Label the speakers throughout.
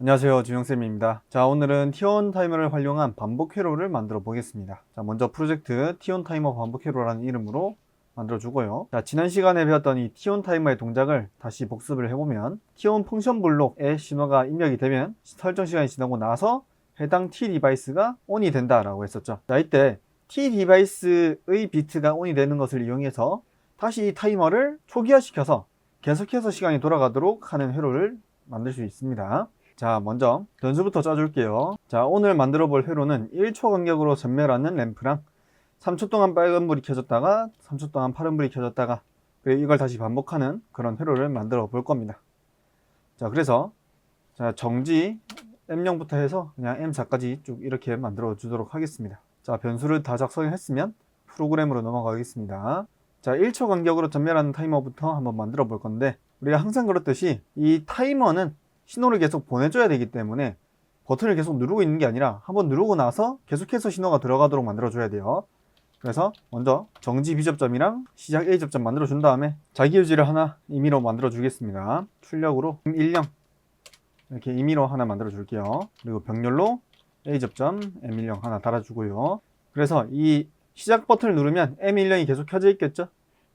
Speaker 1: 안녕하세요, 준영쌤입니다. 자, 오늘은 T1 타이머를 활용한 반복 회로를 만들어 보겠습니다. 자, 먼저 프로젝트 T1 타이머 반복 회로라는 이름으로 만들어 주고요. 자, 지난 시간에 배웠던 이 T1 타이머의 동작을 다시 복습을 해보면 T1 펑션 블록에 신호가 입력이 되면 설정 시간이 지나고 나서 해당 T 디바이스가 ON이 된다라고 했었죠. 자, 이때 T 디바이스의 비트가 ON이 되는 것을 이용해서 다시 이 타이머를 초기화시켜서 계속해서 시간이 돌아가도록 하는 회로를 만들 수 있습니다. 자, 먼저 변수부터 짜줄게요. 자, 오늘 만들어 볼 회로는 1초 간격으로 전멸하는 램프랑 3초 동안 빨간불이 켜졌다가 3초 동안 파란불이 켜졌다가 그리고 이걸 다시 반복하는 그런 회로를 만들어 볼 겁니다. 자, 그래서 자, 정지 M0부터 해서 그냥 M4까지 쭉 이렇게 만들어 주도록 하겠습니다. 자, 변수를 다 작성했으면 프로그램으로 넘어가겠습니다. 자, 1초 간격으로 전멸하는 타이머부터 한번 만들어 볼 건데, 우리가 항상 그렇듯이 이 타이머는 신호를 계속 보내줘야 되기 때문에 버튼을 계속 누르고 있는 게 아니라 한번 누르고 나서 계속해서 신호가 들어가도록 만들어줘야 돼요. 그래서 먼저 정지 B접점이랑 시작 A접점 만들어준 다음에 자기유지를 하나 임의로 만들어 주겠습니다. 출력으로 M10 이렇게 임의로 하나 만들어 줄게요. 그리고 병렬로 A접점 M10 하나 달아주고요. 그래서 이 시작 버튼을 누르면 M10이 계속 켜져 있겠죠.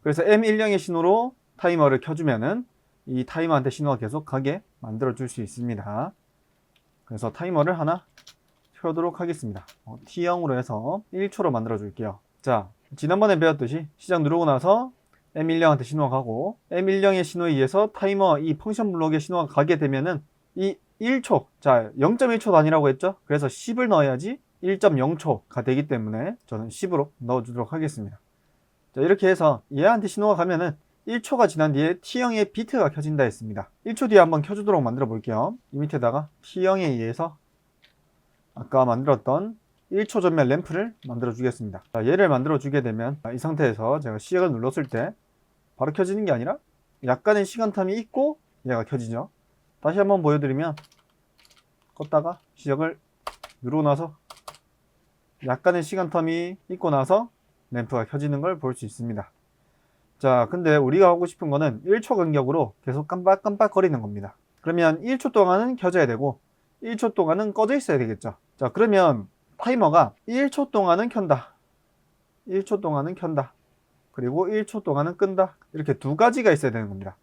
Speaker 1: 그래서 M10의 신호로 타이머를 켜주면은 이 타이머한테 신호가 계속 가게 만들어 줄 수 있습니다. 그래서 타이머를 하나 켜도록 하겠습니다. T0으로 해서 1초로 만들어 줄게요. 자, 지난번에 배웠듯이 시작 누르고 나서 M10한테 신호가 가고 M10의 신호에 의해서 타이머 이 펑션 블록에 신호가 가게 되면은 이 1초, 자 0.1초 단위라고 했죠? 그래서 10을 넣어야지 1.0초가 되기 때문에 저는 10으로 넣어주도록 하겠습니다. 자, 이렇게 해서 얘한테 신호가 가면은 1초가 지난 뒤에 T0의 비트가 켜진다 했습니다. 1초 뒤에 한번 켜주도록 만들어 볼게요. 이 밑에다가 T0에 의해서 아까 만들었던 1초 전멸 램프를 만들어 주겠습니다. 자, 얘를 만들어 주게 되면 이 상태에서 제가 시작을 눌렀을 때 바로 켜지는 게 아니라 약간의 시간텀이 있고 얘가 켜지죠. 다시 한번 보여드리면 껐다가 시작을 누르고 나서 약간의 시간텀이 있고 나서 램프가 켜지는 걸 볼 수 있습니다. 자, 근데 우리가 하고 싶은 거는 1초 간격으로 계속 깜빡깜빡 거리는 겁니다. 그러면 1초 동안은 켜져야 되고 1초 동안은 꺼져 있어야 되겠죠. 자, 그러면 타이머가 1초 동안은 켠다, 1초 동안은 켠다, 그리고 1초 동안은 끈다, 이렇게 두 가지가 있어야 되는 겁니다.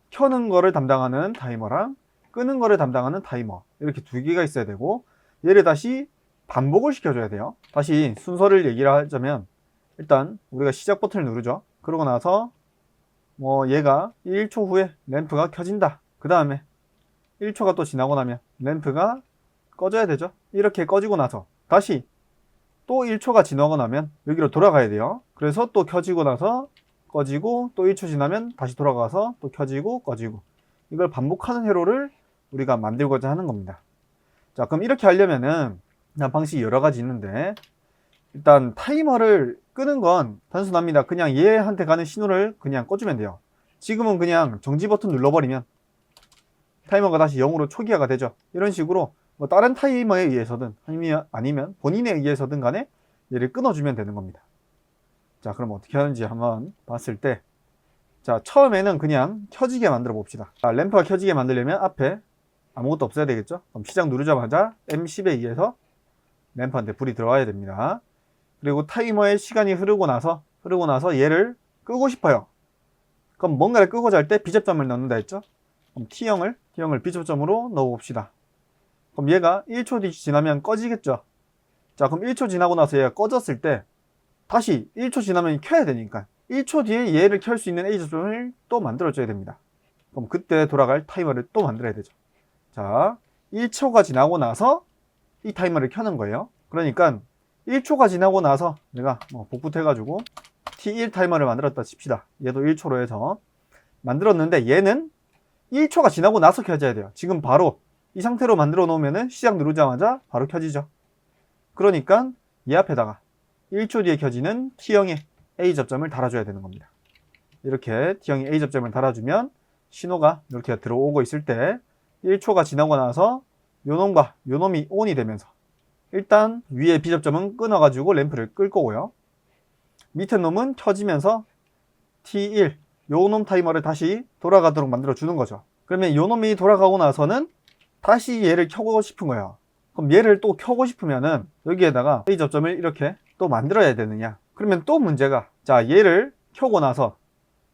Speaker 1: 켜는 거를 담당하는 타이머랑 끄는 거를 담당하는 타이머, 이렇게 두 개가 있어야 되고 얘를 다시 반복을 시켜줘야 돼요. 다시 순서를 얘기를 하자면 일단 우리가 시작 버튼을 누르죠. 그러고 나서 얘가 1초 후에 램프가 켜진다. 그 다음에 1초가 또 지나고 나면 램프가 꺼져야 되죠. 이렇게 꺼지고 나서 다시 또 1초가 지나고 나면 여기로 돌아가야 돼요. 그래서 또 켜지고 나서 꺼지고 또 1초 지나면 다시 돌아가서 또 켜지고 꺼지고, 이걸 반복하는 회로를 우리가 만들고자 하는 겁니다. 자, 그럼 이렇게 하려면은 방식이 여러 가지 있는데, 일단 타이머를 끄는 건 단순합니다. 그냥 얘한테 가는 신호를 그냥 꺼주면 돼요. 지금은 그냥 정지 버튼 눌러버리면 타이머가 다시 0으로 초기화가 되죠. 이런 식으로 다른 타이머에 의해서든 아니면 본인에 의해서든 간에 얘를 끊어주면 되는 겁니다. 자, 그럼 어떻게 하는지 한번 봤을 때, 자, 처음에는 그냥 켜지게 만들어 봅시다. 자, 램프가 켜지게 만들려면 앞에 아무것도 없어야 되겠죠. 그럼 시작 누르자마자 M10에 의해서 램프한테 불이 들어와야 됩니다. 그리고 타이머의 시간이 흐르고 나서 얘를 끄고 싶어요. 그럼 뭔가를 끄고자 할 때 B접점을 넣는다 했죠. 그럼 T형을 B접점으로 넣어 봅시다. 그럼 얘가 1초 뒤 지나면 꺼지겠죠. 자, 그럼 1초 지나고 나서 얘가 꺼졌을 때 다시 1초 지나면 켜야 되니까 1초 뒤에 얘를 켤 수 있는 A접점을 또 만들어 줘야 됩니다. 그럼 그때 돌아갈 타이머를 또 만들어야 되죠. 자, 1초가 지나고 나서 이 타이머를 켜는 거예요. 그러니까 1초가 지나고 나서 내가 복붙해 가지고 T1 타이머를 만들었다 칩시다. 얘도 1초로 해서 만들었는데 얘는 1초가 지나고 나서 켜져야 돼요. 지금 바로 이 상태로 만들어 놓으면 시작 누르자마자 바로 켜지죠. 그러니까 얘 앞에다가 1초 뒤에 켜지는 T형의 A접점을 달아줘야 되는 겁니다. 이렇게 T형의 A접점을 달아주면 신호가 이렇게 들어오고 있을 때 1초가 지나고 나서 요놈과 요놈이 ON이 되면서 일단 위에 B접점은 끊어가지고 램프를 끌 거고요. 밑에 놈은 켜지면서 T1 요놈 타이머를 다시 돌아가도록 만들어 주는 거죠. 그러면 요놈이 돌아가고 나서는 다시 얘를 켜고 싶은 거예요. 그럼 얘를 또 켜고 싶으면은 여기에다가 A 접점을 이렇게 또 만들어야 되느냐? 그러면 또 문제가, 자, 얘를 켜고 나서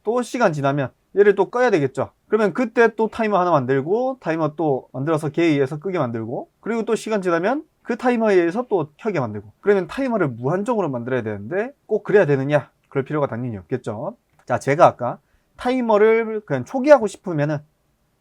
Speaker 1: 또 시간 지나면 얘를 또 꺼야 되겠죠. 그러면 그때 또 타이머 하나 만들고, 타이머 또 만들어서 걔에 의해서 끄게 만들고, 그리고 또 시간 지나면 그 타이머에 의해서 또 켜게 만들고, 그러면 타이머를 무한정으로 만들어야 되는데 꼭 그래야 되느냐? 그럴 필요가 당연히 없겠죠. 자, 제가 아까 타이머를 그냥 초기화하고 싶으면은,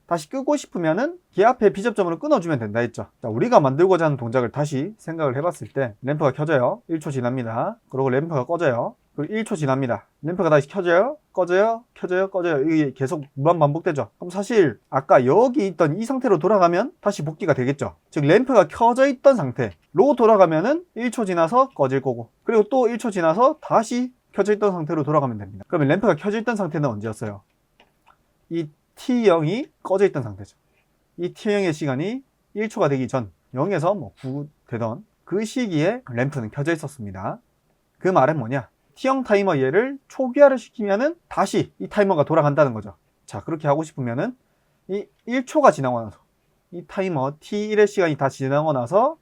Speaker 1: 다시 끄고 싶으면은 걔 앞에 B접점으로 끊어주면 된다 했죠. 자, 우리가 만들고자 하는 동작을 다시 생각을 해봤을 때 램프가 켜져요. 1초 지납니다. 그리고 램프가 꺼져요. 그리고 1초 지납니다. 램프가 다시 켜져요. 꺼져요. 켜져요. 꺼져요. 이게 계속 무한 반복되죠. 그럼 사실 아까 여기 있던 이 상태로 돌아가면 다시 복귀가 되겠죠. 즉 램프가 켜져 있던 상태로 돌아가면은 1초 지나서 꺼질 거고, 그리고 또 1초 지나서 다시 켜져 있던 상태로 돌아가면 됩니다. 그러면 램프가 켜져 있던 상태는 언제였어요? 이 T0이 꺼져 있던 상태죠. 이 T0의 시간이 1초가 되기 전, 0에서 뭐 9 되던 그 시기에 램프는 켜져 있었습니다. 그 말은 뭐냐? T0 타이머 얘를 초기화를 시키면은 다시 이 타이머가 돌아간다는 거죠. 자, 그렇게 하고 싶으면은 이 1초가 지나고 나서, 이 타이머 T1의 시간이 다 지나고 나서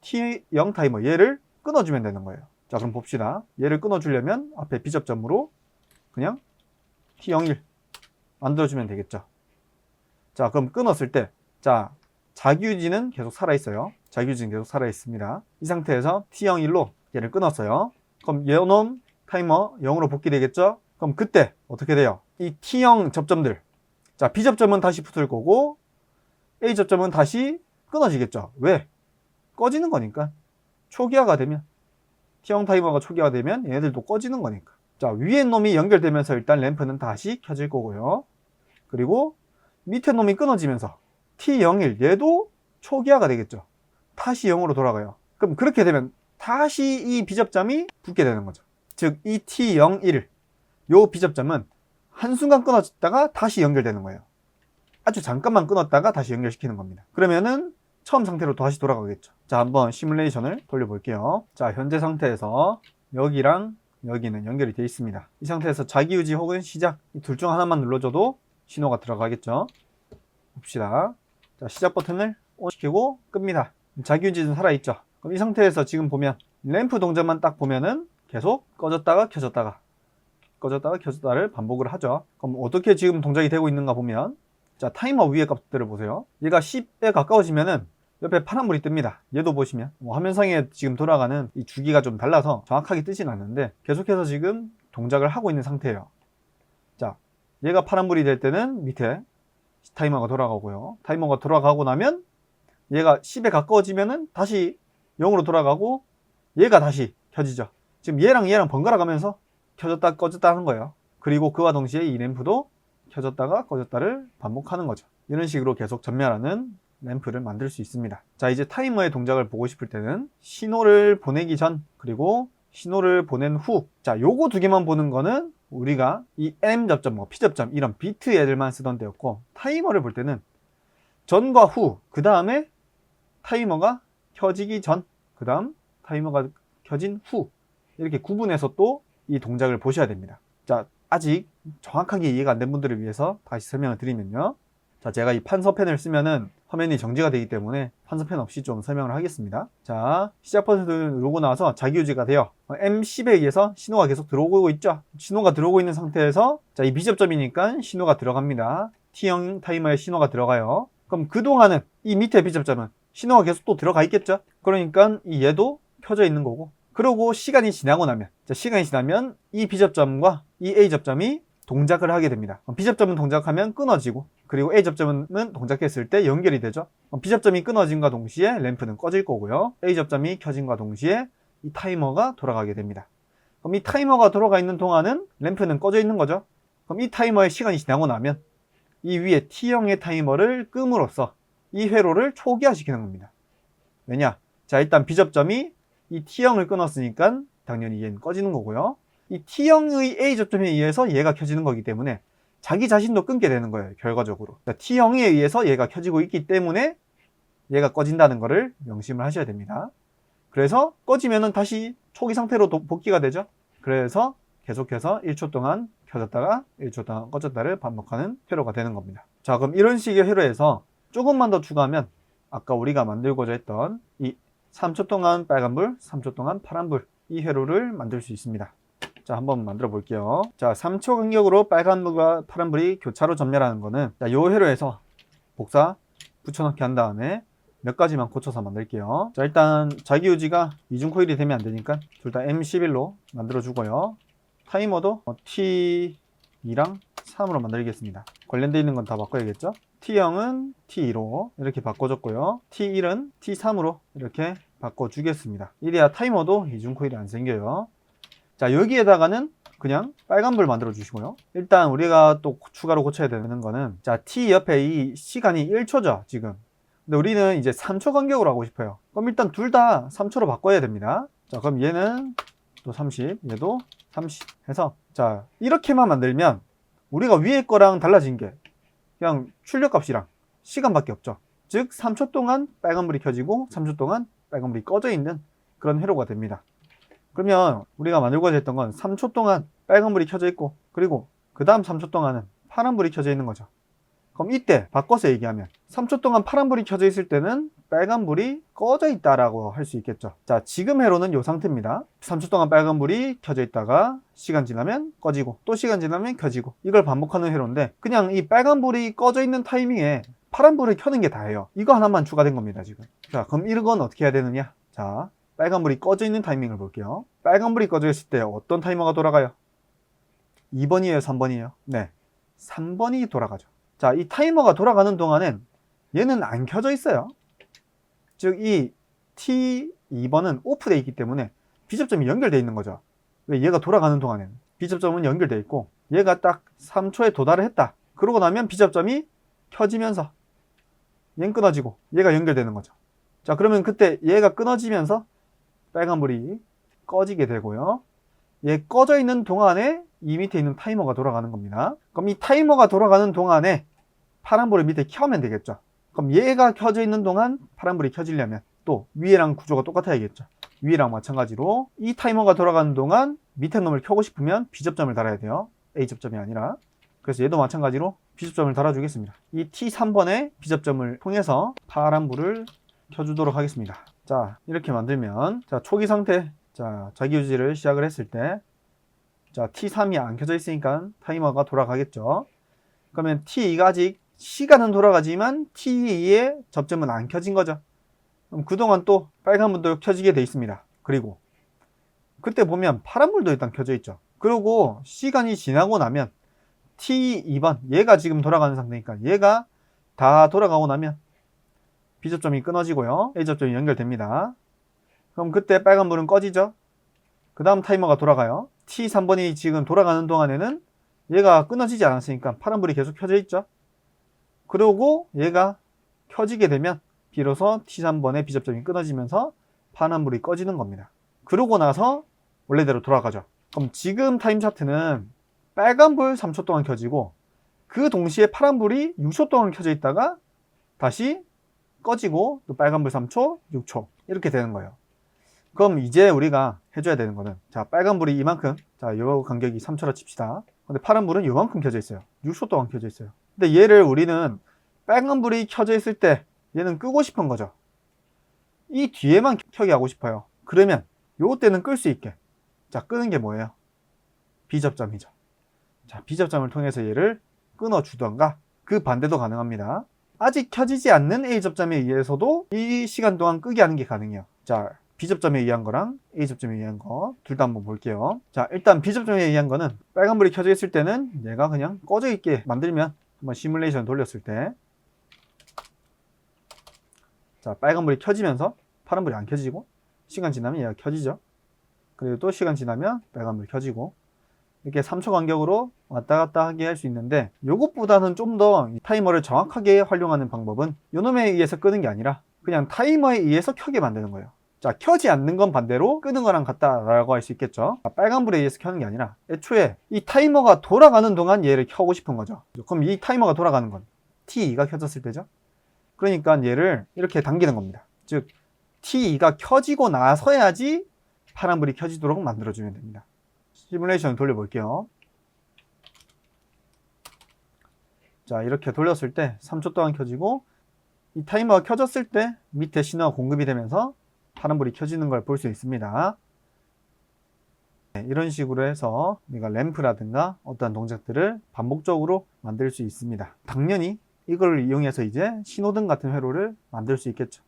Speaker 1: T0 타이머 얘를 끊어주면 되는 거예요. 자, 그럼 봅시다. 얘를 끊어주려면 앞에 B접점으로 그냥 T01 만들어주면 되겠죠. 자, 그럼 끊었을 때, 자, 자기유지는 계속 살아있어요. 자기유지는 계속 살아있습니다. 이 상태에서 T01로 얘를 끊었어요. 그럼 얘놈 타이머 0으로 복귀되겠죠? 그럼 그때 어떻게 돼요? 이 T0 접점들, 자, B접점은 다시 붙을 거고 A접점은 다시 끊어지겠죠. 왜? 꺼지는 거니까. 초기화가 되면, T0 타이머가 초기화가 되면 얘네들도 꺼지는 거니까. 자, 위에 놈이 연결되면서 일단 램프는 다시 켜질 거고요. 그리고 밑에 놈이 끊어지면서 T01 얘도 초기화가 되겠죠. 다시 0으로 돌아가요. 그럼 그렇게 되면 다시 이 B접점이 붙게 되는 거죠. 즉 이 T01, 요 B접점은 한순간 끊어졌다가 다시 연결되는 거예요. 아주 잠깐만 끊었다가 다시 연결시키는 겁니다. 그러면은 처음 상태로 다시 돌아가겠죠. 자, 한번 시뮬레이션을 돌려볼게요. 자, 현재 상태에서 여기랑 여기는 연결이 되어 있습니다. 이 상태에서 자기유지 혹은 시작, 이 둘 중 하나만 눌러줘도 신호가 들어가겠죠. 봅시다. 자, 시작 버튼을 ON 시키고 끕니다. 자기유지는 살아있죠. 그럼 이 상태에서 지금 보면 램프 동작만 딱 보면은 계속 꺼졌다가 켜졌다가 꺼졌다가 켜졌다를 반복을 하죠. 그럼 어떻게 지금 동작이 되고 있는가 보면, 자, 타이머 위에 값들을 보세요. 얘가 10에 가까워지면은 옆에 파란불이 뜹니다. 얘도 보시면 화면상에 지금 돌아가는 이 주기가 좀 달라서 정확하게 뜨진 않는데 계속해서 지금 동작을 하고 있는 상태예요. 자, 얘가 파란불이 될 때는 밑에 타이머가 돌아가고요. 타이머가 돌아가고 나면 얘가 10에 가까워지면은 다시 0으로 돌아가고 얘가 다시 켜지죠. 지금 얘랑 번갈아 가면서 켜졌다 꺼졌다 하는 거예요. 그리고 그와 동시에 이 램프도 켜졌다가 꺼졌다를 반복하는 거죠. 이런 식으로 계속 전멸하는 램프를 만들 수 있습니다. 자, 이제 타이머의 동작을 보고 싶을 때는 신호를 보내기 전, 그리고 신호를 보낸 후, 자, 요거 두 개만 보는 거는 우리가 이 M접점, 뭐 P접점 이런 비트 애들만 쓰던 때였고, 타이머를 볼 때는 전과 후, 그 다음에 타이머가 켜지기 전, 그 다음 타이머가 켜진 후, 이렇게 구분해서 또 이 동작을 보셔야 됩니다. 자, 아직 정확하게 이해가 안 된 분들을 위해서 다시 설명을 드리면요. 자, 제가 이 판서펜을 쓰면은 화면이 정지가 되기 때문에 판서펜 없이 좀 설명을 하겠습니다. 자, 시작 버튼을 누르고 나서 자기유지가 돼요. M10에 의해서 신호가 계속 들어오고 있죠. 신호가 들어오고 있는 상태에서, 자, 이 B접점이니까 신호가 들어갑니다. T0 타이머에 신호가 들어가요. 그럼 그동안은 이 밑에 B접점은 신호가 계속 또 들어가 있겠죠. 그러니까 이 얘도 켜져 있는 거고, 그리고 시간이 지나고 나면, 자, 시간이 지나면 이 B접점과 이 A접점이 동작을 하게 됩니다. B접점은 동작하면 끊어지고, 그리고 A접점은 동작했을 때 연결이 되죠. B접점이 끊어짐과 동시에 램프는 꺼질 거고요. A접점이 켜짐과 동시에 이 타이머가 돌아가게 됩니다. 그럼 이 타이머가 돌아가 있는 동안은 램프는 꺼져 있는 거죠. 그럼 이 타이머의 시간이 지나고 나면 이 위에 T형의 타이머를 끔으로써 이 회로를 초기화시키는 겁니다. 왜냐? 자, 일단 B접점이 이 T형을 끊었으니까 당연히 얘는 꺼지는 거고요. 이 T형의 A접점에 의해서 얘가 켜지는 거기 때문에 자기 자신도 끊게 되는 거예요, 결과적으로. T형에 의해서 얘가 켜지고 있기 때문에 얘가 꺼진다는 거를 명심을 하셔야 됩니다. 그래서 꺼지면은 다시 초기 상태로 복귀가 되죠. 그래서 계속해서 1초 동안 켜졌다가 1초 동안 꺼졌다를 반복하는 회로가 되는 겁니다. 자, 그럼 이런 식의 회로에서 조금만 더 추가하면 아까 우리가 만들고자 했던 이 3초 동안 빨간불, 3초 동안 파란불, 이 회로를 만들 수 있습니다. 자, 한번 만들어 볼게요. 자, 3초 간격으로 빨간불과 파란불이 교차로 점멸하는 거는, 자, 요 회로에서 복사 붙여넣기 한 다음에 몇 가지만 고쳐서 만들게요. 자, 일단 자기유지가 이중 코일이 되면 안 되니까 둘 다 M11로 만들어 주고요. 타이머도 T2랑 3으로 만들겠습니다. 관련되어 있는 건 다 바꿔야겠죠? T0은 T2로 이렇게 바꿔줬고요. T1은 T3으로 이렇게 바꿔주겠습니다. 이래야 타이머도 이중 코일이 안 생겨요. 자, 여기에다가는 그냥 빨간불 만들어 주시고요. 일단 우리가 또 추가로 고쳐야 되는 거는, 자, T 옆에 이 시간이 1초죠 지금. 근데 우리는 이제 3초 간격으로 하고 싶어요. 그럼 일단 둘 다 3초로 바꿔야 됩니다. 자, 그럼 얘는 또 30, 얘도 30 해서, 자, 이렇게만 만들면 우리가 위에 거랑 달라진 게 그냥 출력값이랑 시간밖에 없죠. 즉 3초 동안 빨간불이 켜지고 3초 동안 빨간불이 꺼져 있는 그런 회로가 됩니다. 그러면 우리가 만들고자 했던 건 3초 동안 빨간불이 켜져 있고, 그리고 그 다음 3초 동안은 파란불이 켜져 있는 거죠. 그럼 이때 바꿔서 얘기하면 3초 동안 파란불이 켜져 있을 때는 빨간불이 꺼져 있다라고 할 수 있겠죠. 자, 지금 회로는 이 상태입니다. 3초 동안 빨간불이 켜져 있다가 시간 지나면 꺼지고, 또 시간 지나면 켜지고, 이걸 반복하는 회로인데, 그냥 이 빨간불이 꺼져 있는 타이밍에 파란불을 켜는 게 다예요. 이거 하나만 추가된 겁니다 지금. 자, 그럼 이건 어떻게 해야 되느냐. 자, 빨간불이 꺼져 있는 타이밍을 볼게요. 빨간불이 꺼져 있을 때 어떤 타이머가 돌아가요? 2번이에요, 3번이에요? 네, 3번이 돌아가죠. 자, 이 타이머가 돌아가는 동안엔 얘는 안 켜져 있어요. 즉, 이 T2번은 오프되어 있기 때문에 비접점이 연결되어 있는 거죠. 왜? 얘가 돌아가는 동안에는 비접점은 연결되어 있고, 얘가 딱 3초에 도달을 했다. 그러고 나면 비접점이 켜지면서 얘는 끊어지고 얘가 연결되는 거죠. 자, 그러면 그때 얘가 끊어지면서 빨간불이 꺼지게 되고요. 얘 꺼져 있는 동안에 이 밑에 있는 타이머가 돌아가는 겁니다. 그럼 이 타이머가 돌아가는 동안에 파란불을 밑에 켜면 되겠죠. 그럼 얘가 켜져 있는 동안 파란불이 켜지려면 또 위에랑 구조가 똑같아야겠죠. 위에랑 마찬가지로 이 타이머가 돌아가는 동안 밑에 놈을 켜고 싶으면 B접점을 달아야 돼요. A접점이 아니라. 그래서 얘도 마찬가지로 B접점을 달아주겠습니다. 이 T3번의 B접점을 통해서 파란불을 켜주도록 하겠습니다. 자, 이렇게 만들면, 자, 초기 상태, 자, 자기유지를 시작을 했을 때, 자, T3이 안 켜져 있으니까 타이머가 돌아가겠죠. 그러면 T2가 아직 시간은 돌아가지만 T2의 접점은 안 켜진 거죠. 그럼 그동안 또 빨간불도 켜지게 돼 있습니다. 그리고 그때 보면 파란불도 일단 켜져 있죠. 그리고 시간이 지나고 나면 T2번, 얘가 지금 돌아가는 상태니까 얘가 다 돌아가고 나면 B접점이 끊어지고요. A접점이 연결됩니다. 그럼 그때 빨간불은 꺼지죠. 그 다음 타이머가 돌아가요. T3번이 지금 돌아가는 동안에는 얘가 끊어지지 않았으니까 파란불이 계속 켜져 있죠. 그리고 얘가 켜지게 되면 비로소 T3번의 B접점이 끊어지면서 파란불이 꺼지는 겁니다. 그러고 나서 원래대로 돌아가죠. 그럼 지금 타임 차트는 빨간불 3초 동안 켜지고, 그 동시에 파란불이 6초 동안 켜져 있다가 다시 꺼지고, 또 빨간불 3초, 6초 이렇게 되는 거예요. 그럼 이제 우리가 해줘야 되는 거는, 자, 빨간불이 이만큼, 자, 요 간격이 3초라 칩시다. 근데 파란불은 요만큼 켜져 있어요. 6초 동안 켜져 있어요. 근데 얘를 우리는 빨간불이 켜져 있을 때 얘는 끄고 싶은 거죠. 이 뒤에만 켜게 하고 싶어요. 그러면 요때는 끌 수 있게, 자, 끄는 게 뭐예요? B접점이죠. 자, B접점을 통해서 얘를 끊어 주던가, 그 반대도 가능합니다. 아직 켜지지 않는 A접점에 의해서도 이 시간 동안 끄게 하는 게 가능해요. 자, B접점에 의한 거랑 A접점에 의한 거 둘 다 한번 볼게요. 자, 일단 B접점에 의한 거는 빨간불이 켜져 있을 때는 얘가 그냥 꺼져 있게 만들면, 한번 시뮬레이션 돌렸을 때, 자, 빨간불이 켜지면서 파란불이 안 켜지고, 시간 지나면 얘가 켜지죠. 그리고 또 시간 지나면 빨간불이 켜지고, 이렇게 3초 간격으로 왔다 갔다 하게 할 수 있는데, 요것보다는 좀 더 타이머를 정확하게 활용하는 방법은 요놈에 의해서 끄는 게 아니라 그냥 타이머에 의해서 켜게 만드는 거예요. 자, 켜지 않는 건 반대로 끄는 거랑 같다라고 할 수 있겠죠. 빨간불에 의해서 켜는 게 아니라 애초에 이 타이머가 돌아가는 동안 얘를 켜고 싶은 거죠. 그럼 이 타이머가 돌아가는 건 T2가 켜졌을 때죠. 그러니까 얘를 이렇게 당기는 겁니다. 즉 T2가 켜지고 나서야지 파란불이 켜지도록 만들어주면 됩니다. 시뮬레이션 돌려볼게요. 자, 이렇게 돌렸을 때 3초 동안 켜지고 이 타이머가 켜졌을 때 밑에 신호가 공급이 되면서 파란불이 켜지는 걸 볼 수 있습니다. 네, 이런 식으로 해서 우리가 램프라든가 어떠한 동작들을 반복적으로 만들 수 있습니다. 당연히 이걸 이용해서 이제 신호등 같은 회로를 만들 수 있겠죠.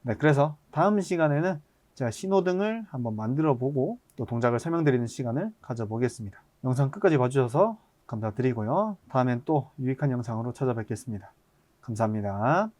Speaker 1: 네, 그래서 다음 시간에는 제가 신호등을 한번 만들어 보고 또 동작을 설명드리는 시간을 가져보겠습니다. 영상 끝까지 봐주셔서 감사드리고요. 다음엔 또 유익한 영상으로 찾아뵙겠습니다. 감사합니다.